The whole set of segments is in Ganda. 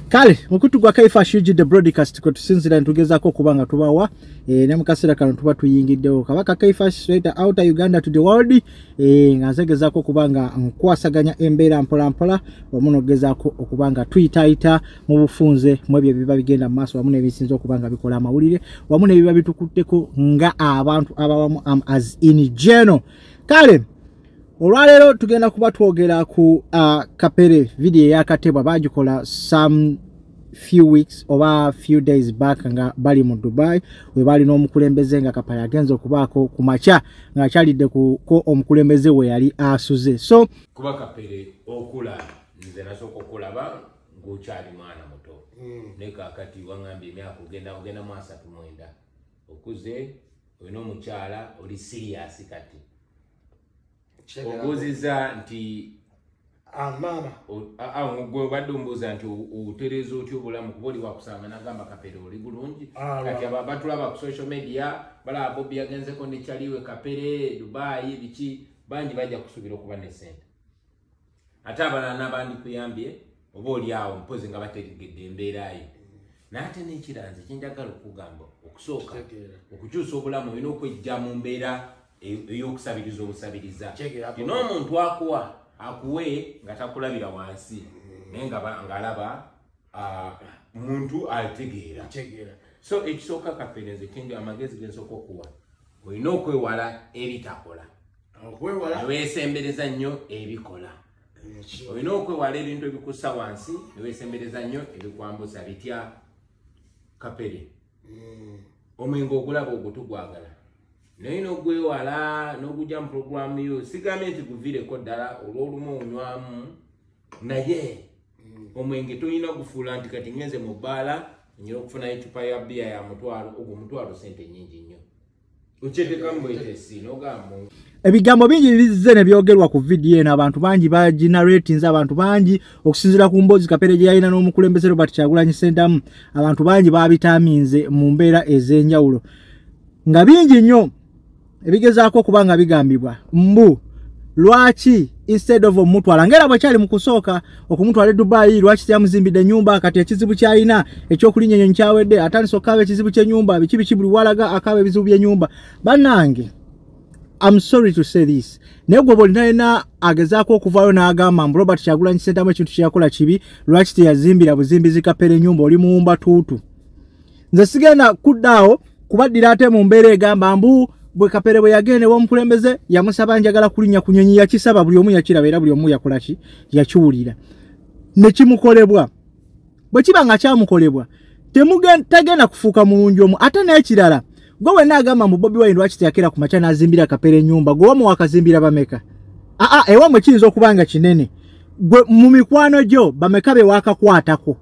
Kale mukutu gwa Kaifa Shiji the broadcast ko tusinzira ntugezako kubanga tubawa ne mukasira kano tuba tuyingiddewo kabaka Kaifa straight out Uganda to the world ngazegezako kubanga nkwasaganya embeera mpola mpola wamunogezako okubanga tuyitaita mu bufunze mwebye biba bigenda maso wamune bisinzo okubanga bikola amawulire wamune biba bitukutteko nga abantu abawamu as in general. Kale olwalero tugenda kuba twogera ku Kapere video ya Katebwa bagikola some few weeks oba few days back nga bali mu Dubai we bali n'omukulembeze nga Kapaya agenza okubaako ku macha nga kyalidde ko omukulembeze we yali asuze so kuba Kapere okula nze nasoko kulaba ngokyali mwana muto ne kakati wangambye emyaka ogenda mu 39 okuze weno omukyala oli serious kati obuziza nti mama gwe badde ombuuza nti utereeza otyo obulamu kuba oli wakusanga nagamba Kapere oli bulungi kati batulaba ku social media balaba Bobby yagenzeko ne kyaliwe Kapere Dubai biki bangi bajja kusuubira okuba ne sente ate abalala n'abandi kuyambye oba oli awo mpozi nga bategedde embeera ye n'ate n'ekiranze kyenjagala okugamba okusooka okukyusa obulamu olina okwejja mu mbeera eyokusabiriza obusabiriza ino omuntu akuwa akuwe nga takulabira wansi naye nga alaba muntu alitegeera so ekisooka Kapere nze kindi amagezi gensooka okuwa olina okwewala ebitakola neweesembereza nnyo ebikola olina okwewala ebintu ebikussa wansi neweesembereza nnyo ebikwambusa bitya Kapere omwenge ogulaba ogutugwagala naye n'ogwewala n'ogujja mu programu yo sigambye nti guviireko ddala olw'olumu onywamu naye omwenge tolina gufuula nti kati ngenze mu bbaala nyina okufunayo ecupa ya bbiya ya mutwalo ogwo mutwalo sente nnyingi nnyo okyetekamu bwetesi n'ogamba ebigambo bingi bizze ne byogerwa ku video eno abantu bangi baginaratinze abantu bangi okusinzira ku mboozi Kapere gye yalina n'omukulembeze Robert Kyagulanyi Ssentamu abantu bangi babitaaminze mu mbeera ez'enjawulo nga bingi nnyo ebigezaako kubanga bigambibwa mbu lwaki instead of omutwala ngera bwe kyali mu kusooka okumutwala Dubai lwaki yamuzimbidde nyumba kati ekizibu kyalina ekyokulinya ennyonyi kyawedde atandise okkaaba ekizibu ky'ennyumba biki buli walaga akaaba ebizibu by'ennyumba bannange I'm sorry to say this naye gwe bolinaina agezaako okuvaayo n'agamba mbu Robert Kyagulanyi Ssentamu ekintu kyeyakola kibi lwaki teyazimbira buzimbizi Kapere nyumba oli muwumba tuutu nze sigenda kuddaawo kubaddira ate mu mbeera egamba mbu bwe Kapere bwe yagenda w'omukulembeze yamusaba njagala kulinnya ku nnyonyi yakisaba buli omu yakiraba era buli omu yakola ki yakiwulira ne kimukolebwa bwe kiba nga kyamukolebwa tagenda kufuuka mulungi omu ate n'ekirala gwe wenna agamba mbu Bobby Wine lwaki teyakera ku makya n'azimbira Kapere ennyumba gwe wamu wakazimbira bameka ewamwe kiyinza okuba nga kinene gwe mu mikwano gyo bameka be wakakwatako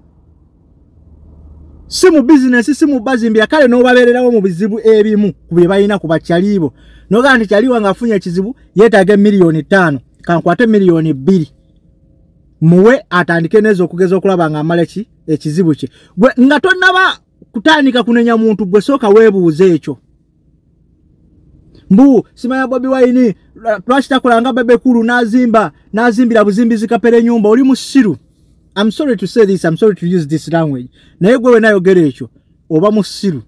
si mu business si mu bazimbira kale n'obabeererawo mu bizibu ebimu ku bye balina ku bakyalibo n'ogamba nti kyaliwa ng'afunye ekizibu yeetaaga $5,000,000 kankwate $2,000,000 muwe atandike neza okugeza okulaba ng'amala ekizibu kye gwe nga tonnaba kutandika kunenya muntu gwe sooka weebuuze ekyo mbu simanya Bobby Wine lwaki takolanga bebe kulu n'azimbira buzimbizi Kapere nyumba oli musiru I'm sorry to say this, I'm sorry to use this language. Naye gwe wena yogera ekyo oba musiru.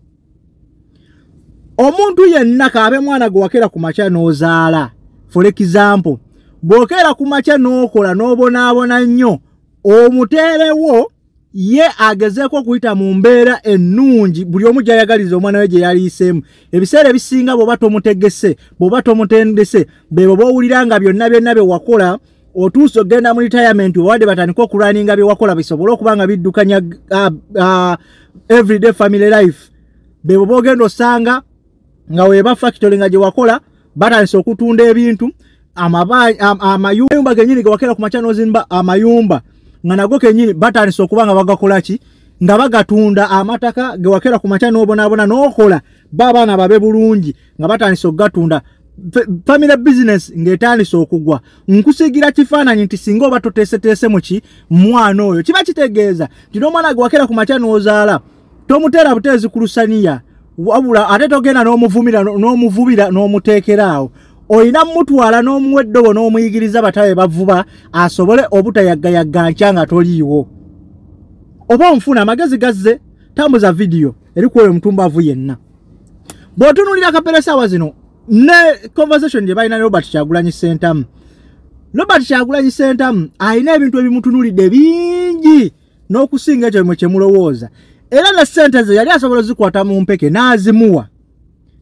Omuntu yenna kaabe mwana gwe wakera ku makya n'ozaala. For example, bw'okera ku makya n'okola n'obonaabona nnyo omuteerewo ye agezeeko okuyita mu mbeera ennungi buli omu gy'ayagaliza omwana we gye yaliiseemu. Ebiseera ebisinga bw'oba tomutegese bw'oba tomutendese be bw'owulira nga byonna bye wakola otuuso genda mu retirement wadde batandika okulwaninga bye wakola bisobola okuba nga biddukanya everyday family life bebo bogenda osanga nga weba factory nga gye wakola batandise okutunda ebintu amayumba genyini ge wakera ku makya n'ozimba amayumba nga nago kenyini batandise okuba nga bagakola ki nga bagatunda amataka ge wakera ku makya n'obonaabona n'okola babaana babe bulungi nga batandise okugatunda family business ngetandise okugwa nkusigira kifaananyi nti singa oba toteeseteese muki mwana oyo kiba kitegeeza nti n'omwana gwe wakera ku makya n'ozaala tomuteera buteezi ku lusaniya wabula ate togenda n'omuvubira n'omuteekeraawo oyina mutwala n'omuwa eddobo n'omuyigiriza batabe bavuba asobole obutayagayagga nkya nga toliiwo oba onfuna amagezi gazze tambuza video eri kuwe mutumbavu yenna bwotunulira Kapere sawa zino ne conversation gye balina Robert Kyagulanyi Ssentamu. Robert Kyagulanyi Ssentamu alina ebintu ebimutunulidde bingi n'okusinga ekyo kye mulowooza era ne ssente ze yali asobola zikwata mu mpeke n'azimuwa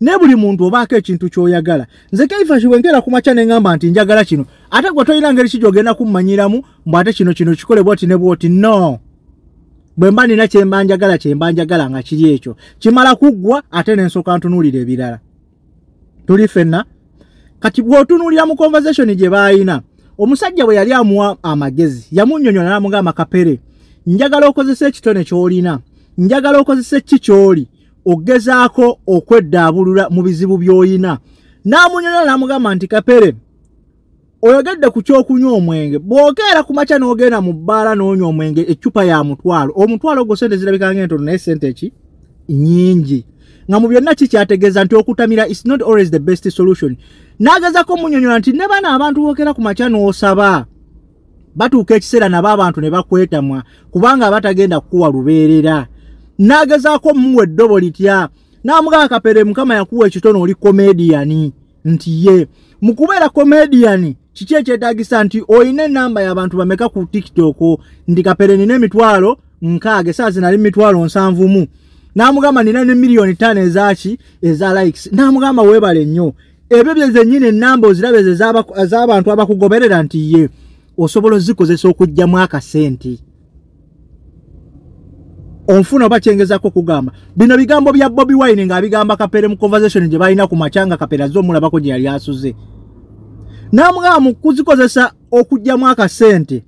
ne buli muntu obaako ekintu ky'oyagala. Nze Kaifa Kiwengera ku makya ne ngamba nti njagala kino ate gwe tolina ngeri ki gy'ogenda kummanyiramu mbu ate kino kikole bwoti ne bwoti. No, bwe mba nina kye mba njagala nga kiri ekyo kimala kuggwa ate n'ensooka ntunuulira ebirala. Tuli ffenna kati bw'otunuulira mu conversation gye baayina omusajja bwe yali amuwa amagezi yamunnyonnyola n'amugamba Kapere njagala okozesa ekitone ky'olina njagala okozesa ki ky'oli ogezaako okweddaabulula mu bizibu by'olina. N'amunnyonnyola n'amugamba nti Kapere oyogedde ku ky'okunywa omwenge bw'okeera ku makya n'ogenda mu bbaala n'onywa omwenge eccupa ya omutwalo gwo sente zirabika ng'entono naye sente ki nnyingi nga mu byonna kikyategeeza nti okutamira is not always the best solution. N'agezako munnyonnyola nti ne bano abantu bookera ku makya n'osaba batuuka ekiseera nabo abantu ne bakwetamwa kubanga batagenda kukuwa lubeerera. N'agezaako muwa eddobo litya n'amugamba Kapere Mukama yakuwa ekitono oli comedian nti ye mu kubeera comedian kiki ekyetaagisa nti oyina ennamba y'abantu bameka ku TikTok ndi Kapere nina emitwalo 6 saazi nali mitwalo 7 n'amugamba nina ne million 5 ezaki eza likes. N'amugamba weebale nnyo ebyo byezennyini ennamba ozirabe ez'abantu abakugoberera nti ye osobola ozikozesa okugyamu akasente. Onfuna oba kyengezako kugamba bino bigambo bya Bobi Wine ng'abigamba Kapere mu conversation gye balina ku macanga Kapere azze omulabako gye yali asuze. N'amugamba mu kuzikozesa okugyamu akasente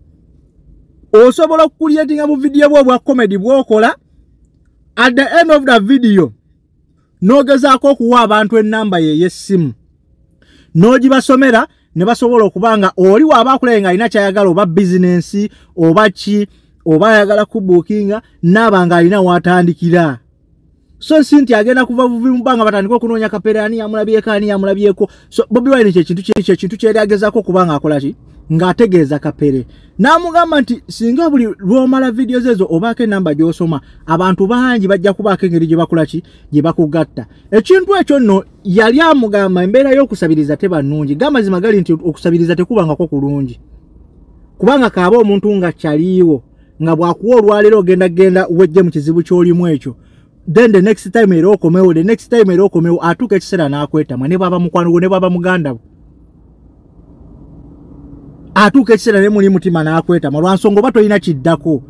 osobola okukulyetinga mu video bwa comedy bw'okola at the end of the video n'ogezaako okuwa abantu ennamba ye y'essimu n'ogibasomera ne basobola okubanga oli waaba akulaye ng'alina kyayagala oba bizinensi oba ki oba ayagala kubookinga n'aba ng'alina w'atandikira. So nti agenda kuva mu bbanga batandika okunoonya Kapere ani yamulabyeko. So Bobi Wine kintu kyeri agezaako kubanga akola ki ng'ategeeza Kapere. N'amugamba nti singa buli lw'omala videos ezo obaako ennamba gy'osoma abantu bangi bajja kubaako engeri gye bakola ki gye bakugatta. Ekintu ekyo nno yali amugamba embeera y'okusabiriza teba nnungi. Gamazima gali nti okusabiriza tekubangako kulungi kubanga kaaba omuntu nga kyaliiwo nga bw'akuwa olwaleero genda wejje mu kizibu ky'olimu ekyo then the next time era okomewo atuuka ekiseera n'akwetamwa ne baba mukwano gwo ne baba muganda bo atuuka ekiseera ne muli mutima n'akwetamwa lwa nsonga oba tolina kiddako.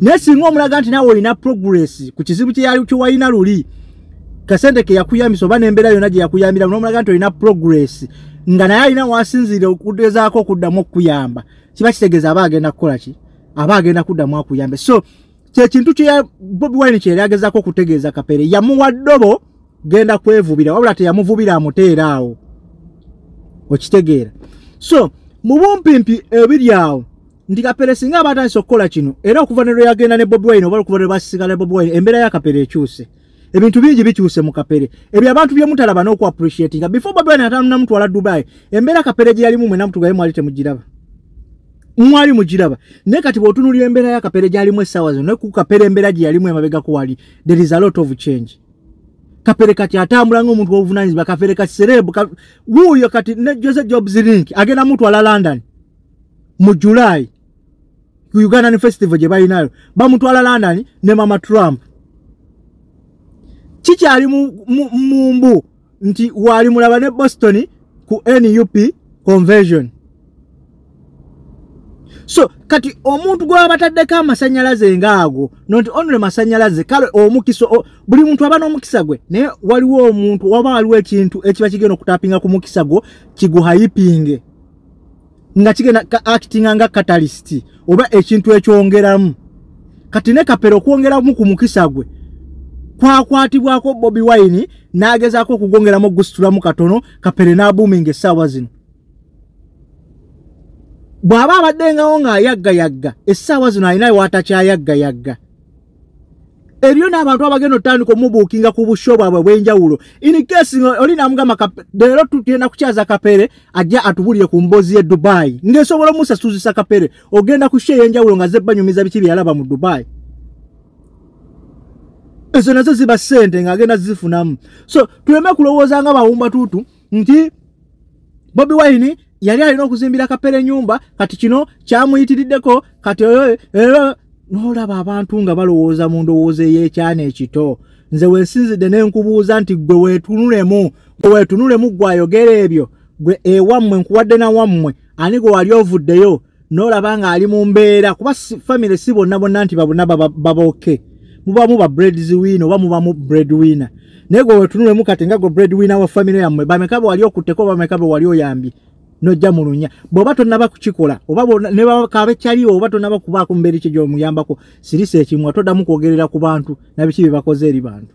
Naye singa omulaga nti naawe olina progress ku kizibu kye walina luli kasente ke yakuyambisa oba n'embeera yonna gye yakuyambira n'omulaga nti olina progress nga naye alina wasinziire okugezaako okuddamu okukuyamba kiba kitegeeza aba agenda kukola ki aba agenda kuddamu akuyambe. So kyekintu kye Bobi Wine kye yali agezaako okutegeeza Kapere yamuwa ddobo genda kwevubira wabula teyamuvubira amuteera awo okitegeera. So mu bumpimpi ebiri awo nti Kapere singa aba atandise okukola kino era okuva ne lwe yagenda ne Bobi Wine oba okuva ne basigala ne Bobi Wine embeera ya Kapere ekyuse ebintu bingi bikyuse mu Kapere ebyo abantu bye mutalaba n'oku appreciatinga. Before Bobi Wine atanamutwala Dubai embeera Kapere gye yalimu mwe namutugaye mwali temugiraba mwali mugiraba ne kati bw'otunulira embeera ya Kapere gy'alimu essaawa zino ne ku Kapere embeera gye yalimu emabega ku wali there is a lot of change. Kapere kati atambula ng'omuntu w'obuvunaanyizibwa Kapere kati serebu wuuyo kati ne Jose Jobs Link agenda mutwala London mu July ku Ugandan Festival gye balinayo bamutwala London ne Mama Trump. Kikyali mu mbu nti wali mulaba ne Boston ku NUP convention. So kati omuntu gwe abataddeko amasanyalaze ngaago not only masanyalaze kale omukiso buli muntu aba n'omukisa gwe naye waliwo omuntu waba waliwo ekintu ekiba kigenda okutapinga ku mukisa gwo kiguhayipinge nga kigenda acting nga catalyst oba ekintu ekyongeramu. Kati ne Kapere okwongeramu ku mukisa gwe kwakwatibwako Bobi Wine n'agezaako okugongeramu gusitulamu katono Kapere n'abuuminga essaawa zino. Bw'aba abaddengawo ng'ayagga essaawa zino alina watakyayagga. Eriyo n'abantu abagenda otandika omubuukinga ku busho bwabwe bw'enjawulo. In case oli n'amugamba leero tugenda kukyaza Kapere ajja atubulire ku mbozi y'e Dubai ng'esobola omusasuzisa Kapere ogenda ku share y'enjawulo nga ze banyumiza biki byalaba mu Dubai. ezo nazo ziba sente ngagenda zifunamu. So tuleme kulowooza nga bawumba tutu nti Bobi Wine yali alina okuzimbira Kapere nyumba kati kino kyamuyitiriddeko kati n'olaba abantu nga balowooza mu ndowooza y'ekyana ekito. Nze wensinzidde n'enkubuuza nti gwe weetunulemu gwayogera ebyo gwe ewammwe nkuwadde na wammwe ani gwe wali ovuddeyo n'olaba nga ali mu mbeera kuba family si bonna bonna nti babonna babooke mubamu ba breadwinner oba mubamu breadwinner naye gwe weetunulemu kati nga gwe breadwinner wa family yammwe bameka be wali okutteko bameka be wali oyambye nojja mulunya bw'oba tonnaba kukikola oba ne bakabe kyaliwo oba tonnaba kubaako mbeeri kye gy'omuyambako sirisa ekimwa toddamu kwogerera ku bantu na biki bye bakoze eri bantu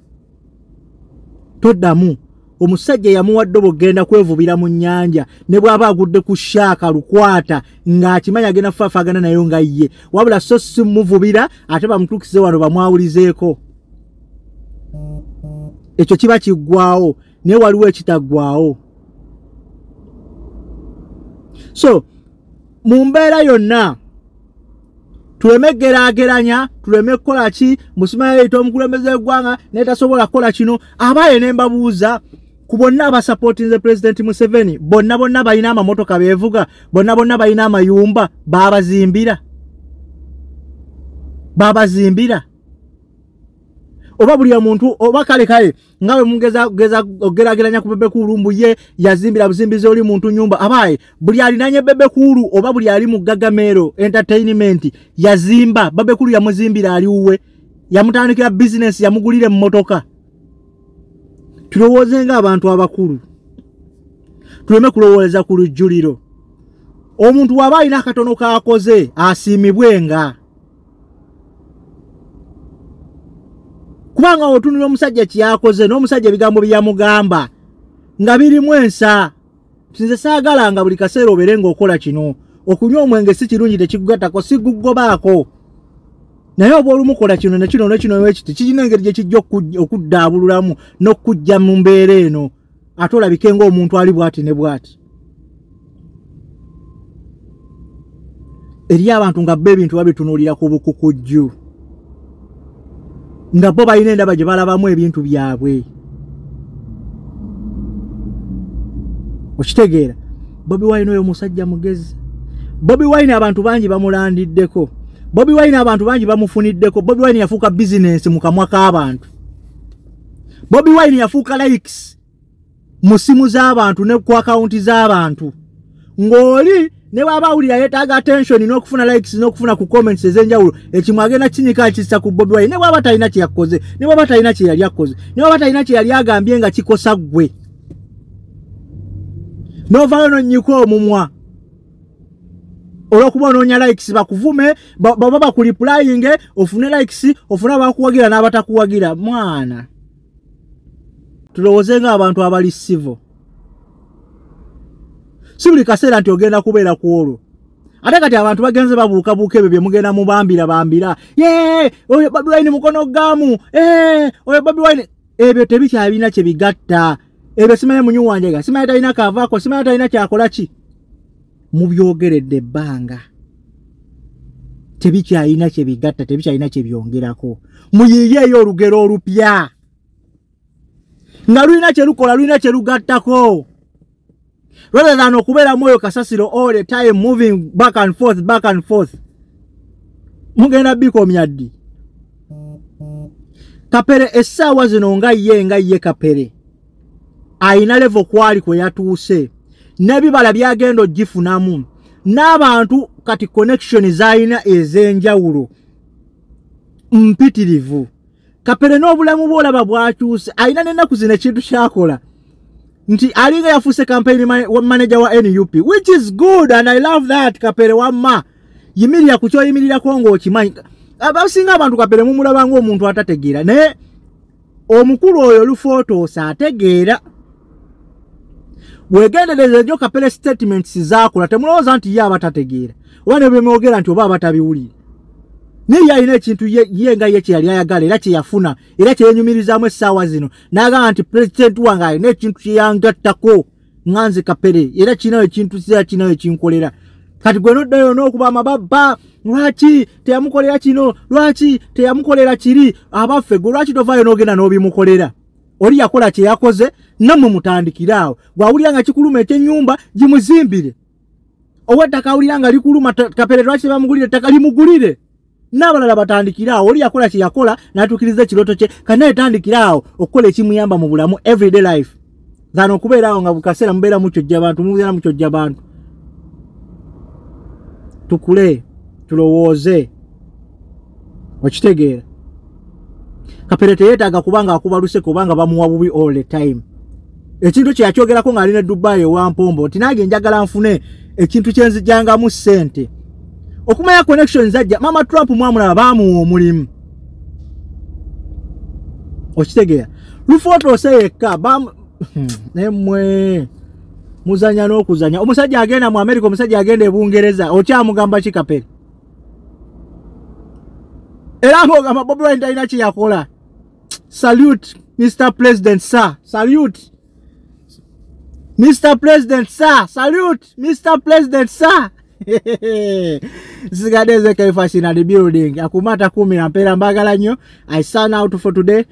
toddamu. Omusajja yamuwadde bogenda kwevubira mu nnyanja ne bw'aba agudde ku shaaka lukwata ng'akimanya agenda faafagana nayo nga ye wabula so si muvubira ate bamutuukize wano bamwawulizeeko ekyo kiba kiggwawo naye waliwo ekitaggwawo. So mu mbeera yonna tuleme geraageranya tuleme kukola ki musima yeeyita omukulembeze w'eggwanga naye tasobola kukola kino abaye ne mbabuuza ku bonna abasapootinze President Museveni bonna balina amamotoka beevuga bonna balina amayumba babazimbira oba buli omuntu oba kale ngawe mungeza ogerageranya ku Bebe Cool mbu ye yazimbira buzimbizi oli muntu nyumba abaye buli alinanye Bebe Cool oba buli ali mu Gagamero Entertainment yazimba Bebe Cool yamuzimbira ali uwe yamutandikira business yamugulire mu motoka. Tulowooze nga abantu abakulu tuleme kulowooleza ku lujjuliro. Omuntu waba alina akatono k'akoze asiimibwenga kubanga otunula omusajja kyakoze n'omusajja ebigambo byamugamba nga birimu ensa. Nze saagalanga buli kaseera obeere ng'okola kino okunywa omwenge si kirungi tekikugattako si gugobaako naye oba olumukola kino nekino wekiti kirina engeri gye kijja okuddaabululamu n'okujja mu mbeera eno ate olabike ng'omuntu ali bw'ati ne bw'ati. Eri abantu nga bo ebintu babitunuulira ku bukukujju nga bo balina endaba gye balabamu ebintu byabwe. Okitegeera Bobi Wine oyo musajja mugezi. Bobi Wine abantu bangi bamulandiddeko. Bobi Wine abantu bangi bamufuniddeko. Bobi Wine yafuuka business mu kamwa k'abantu. Bobi Wine yafuuka likes mu simu z'abantu ne ku akaunti z'abantu. Ng'oli ne wabawulira yeetaaga attention n'okufuna likes n'okufuna ku comments ez'enjawulo ekimwe agenda kinyika kissa ku Bobi Wine ne bw'aba talina kye yakoze ne bw'aba talina kye yali akoze ne bw'aba talina kye yali agambye nga kikosa ggwe n'ovaayo n'onnyika omumwa olw'okuba onoonya likes bakuvume baba bakuliplying ofune likes ofune abakuwagira n'abatakuwagira. Mwana tulowooze nga abantu abali civil si buli kaseera nti ogenda kubeera ku olwo ate kati abantu bagenze babuukabuuka ebyo bye mugenda mubambira oyo Bobi Wine mukono gamu oyo Bobi Wine ebyo tebikyalina kye bigatta ebyo simanyi munyuwanjega simanyi talina kavaako simanyi talina kyakola ki mubyogeredde ebbanga tebikyalina kye bigatta tebikyalina kye byongerako muyiyeeyo olugero olupya nga lulina kye lukola lulina kye lugattako rather than okubeera mwoyo kasasiro all the time moving back and forth mugenda bikomya ddi. Kapere essaawa zino nga ye Kapere ayina level kwali kwe yatuuse n'ebibala byagenda ogifunamu n'abantu kati connection zayina ez'enjawulo mpitirivu. Kapere n'obulamu bw'olaba bwakyuse ayina n'ennaku zino ekintu kyakola nti alinga yafuuse campaign manager wa NUP which is good and I love that. Kapere wamma yimirira ku kyoyimirirako ng'okimanyi. Abasinga abantu Kapere mumulaba ng'omuntu atategeera naye omukulu oyo lufotoosa ategeera. Wegendereze nnyo Kapere statements zaakola temulowooza nti ye abatategeera oba ne bemwogera nti oba abatabiwulira naye yalina ekintu ye nga ye kye yali ayagala era kye yafuna era kye yenyumirizaamu essaawa zino n'agamba nti president wange alina ekintu kye yangattako nganze Kapere era kinayo ekintu kinayo ekinkolera kati gwe noddayo n'okuba amababa lwaki teyamukolera kino lwaki teyamukolera kiri abaffe gwe lwaki tovaayo n'ogenda n'obimukolera oli yakola kye yakoze nammwe mutandikiraawo gwawulira nga kikuluma ekyennyumba gimuzimbire owettaka awulira nga likuluma Kapere lwaki bamugulire ettaka limugulire n'abalala batandikiraawo oli yakola kye yakola n'atuukiriza ekiroto kye kandi naye tandikiraawo okukola ekimuyamba mu bulamu everyday life zano okubeeraawo nga bukaseera mubeera mukyojja abantu mubeera mukyojja abantu tukule tulowooze okitegeera Kapere teyeetaaga kubanga akubaluse kubanga bamuwa bubi all the time ekintu kye yakyogerako ng'alina Dubai ewampombo nti nange njagala nfune ekintu kye nzijangamu ssente okumanya connections ajja Mama Trump mwamulaba baamuwa omulimu okitegeera lufootose yekka nemwe muzanya n'okuzanya omusajja agenda mu America omusajja agenda e Bungereza okyamugamba ki Kapere era ng'ogamba Bobi Wine talina kye yakola salute Mr. President sir salute Mr. President sir salute Mr. President sir Sigadeze Kaifashina the building akumata 10 ampera mbagala nnyo I sign out for today.